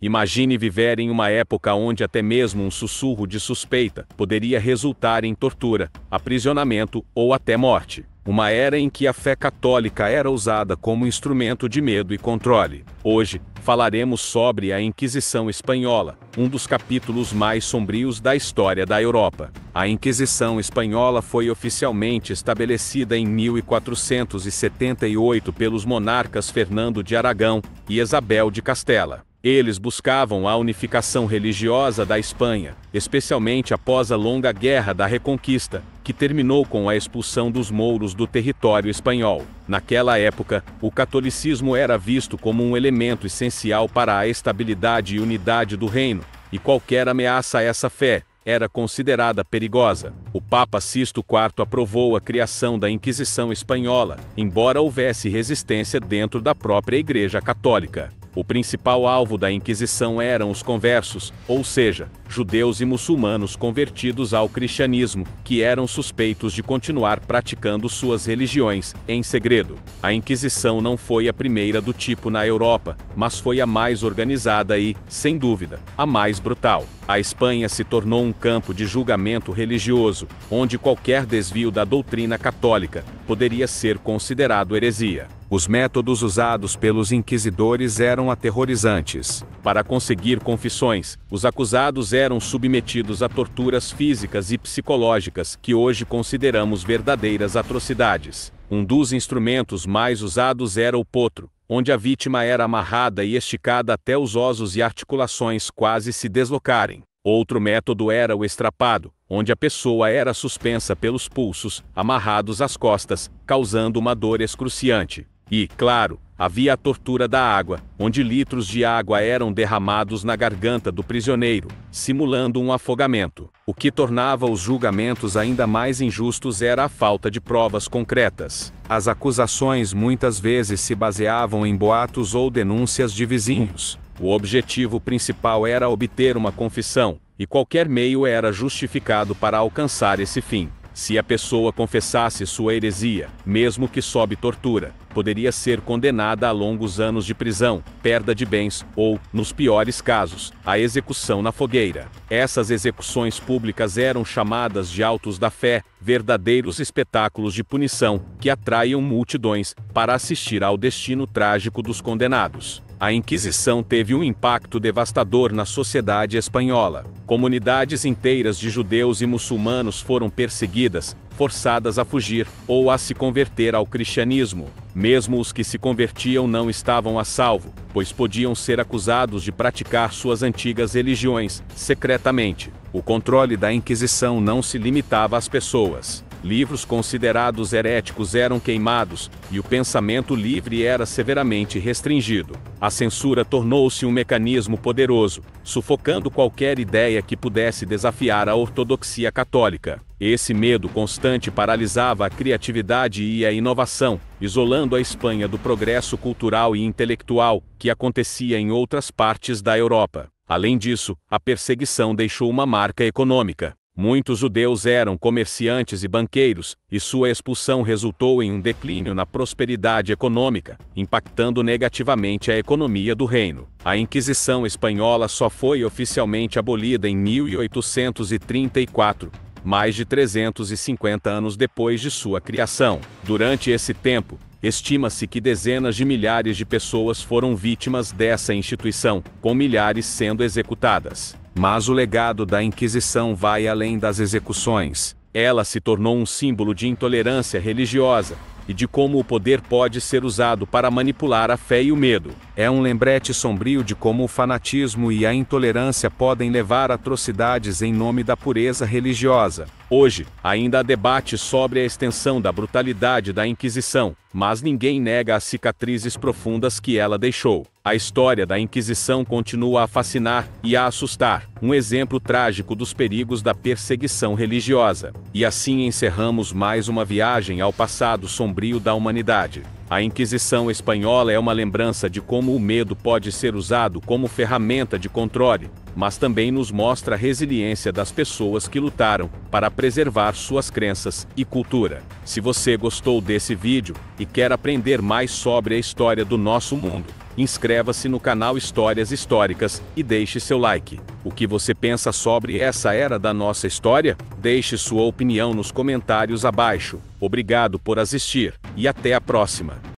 Imagine viver em uma época onde até mesmo um sussurro de suspeita poderia resultar em tortura, aprisionamento ou até morte. Uma era em que a fé católica era usada como instrumento de medo e controle. Hoje, falaremos sobre a Inquisição Espanhola, um dos capítulos mais sombrios da história da Europa. A Inquisição Espanhola foi oficialmente estabelecida em 1478 pelos monarcas Fernando de Aragão e Isabel de Castela. Eles buscavam a unificação religiosa da Espanha, especialmente após a longa Guerra da Reconquista, que terminou com a expulsão dos mouros do território espanhol. Naquela época, o catolicismo era visto como um elemento essencial para a estabilidade e unidade do reino, e qualquer ameaça a essa fé era considerada perigosa. O Papa Sisto IV aprovou a criação da Inquisição Espanhola, embora houvesse resistência dentro da própria Igreja Católica. O principal alvo da Inquisição eram os conversos, ou seja, judeus e muçulmanos convertidos ao cristianismo, que eram suspeitos de continuar praticando suas religiões em segredo. A Inquisição não foi a primeira do tipo na Europa, mas foi a mais organizada e, sem dúvida, a mais brutal. A Espanha se tornou um campo de julgamento religioso, onde qualquer desvio da doutrina católica poderia ser considerado heresia. Os métodos usados pelos inquisidores eram aterrorizantes. Para conseguir confissões, os acusados eram submetidos a torturas físicas e psicológicas que hoje consideramos verdadeiras atrocidades. Um dos instrumentos mais usados era o potro, onde a vítima era amarrada e esticada até os ossos e articulações quase se deslocarem. Outro método era o estrapado, onde a pessoa era suspensa pelos pulsos, amarrados às costas, causando uma dor excruciante. E, claro, havia a tortura da água, onde litros de água eram derramados na garganta do prisioneiro, simulando um afogamento. O que tornava os julgamentos ainda mais injustos era a falta de provas concretas. As acusações muitas vezes se baseavam em boatos ou denúncias de vizinhos. O objetivo principal era obter uma confissão, e qualquer meio era justificado para alcançar esse fim. Se a pessoa confessasse sua heresia, mesmo que sob tortura, poderia ser condenada a longos anos de prisão, perda de bens ou, nos piores casos, a execução na fogueira. Essas execuções públicas eram chamadas de autos da fé, verdadeiros espetáculos de punição que atraíam multidões para assistir ao destino trágico dos condenados. A Inquisição teve um impacto devastador na sociedade espanhola. Comunidades inteiras de judeus e muçulmanos foram perseguidas, forçadas a fugir ou a se converter ao cristianismo. Mesmo os que se convertiam não estavam a salvo, pois podiam ser acusados de praticar suas antigas religiões secretamente. O controle da Inquisição não se limitava às pessoas. Livros considerados heréticos eram queimados, e o pensamento livre era severamente restringido. A censura tornou-se um mecanismo poderoso, sufocando qualquer ideia que pudesse desafiar a ortodoxia católica. Esse medo constante paralisava a criatividade e a inovação, isolando a Espanha do progresso cultural e intelectual que acontecia em outras partes da Europa. Além disso, a perseguição deixou uma marca econômica. Muitos judeus eram comerciantes e banqueiros, e sua expulsão resultou em um declínio na prosperidade econômica, impactando negativamente a economia do reino. A Inquisição Espanhola só foi oficialmente abolida em 1834, mais de 350 anos depois de sua criação. Durante esse tempo, estima-se que dezenas de milhares de pessoas foram vítimas dessa instituição, com milhares sendo executadas. Mas o legado da Inquisição vai além das execuções. Ela se tornou um símbolo de intolerância religiosa e de como o poder pode ser usado para manipular a fé e o medo. É um lembrete sombrio de como o fanatismo e a intolerância podem levar a atrocidades em nome da pureza religiosa. Hoje, ainda há debate sobre a extensão da brutalidade da Inquisição, mas ninguém nega as cicatrizes profundas que ela deixou. A história da Inquisição continua a fascinar e a assustar, um exemplo trágico dos perigos da perseguição religiosa. E assim encerramos mais uma viagem ao passado sombrio da humanidade. A Inquisição Espanhola é uma lembrança de como o medo pode ser usado como ferramenta de controle, mas também nos mostra a resiliência das pessoas que lutaram para preservar suas crenças e cultura. Se você gostou desse vídeo e quer aprender mais sobre a história do nosso mundo, inscreva-se no canal Histórias Históricas e deixe seu like. O que você pensa sobre essa era da nossa história? Deixe sua opinião nos comentários abaixo. Obrigado por assistir e até a próxima.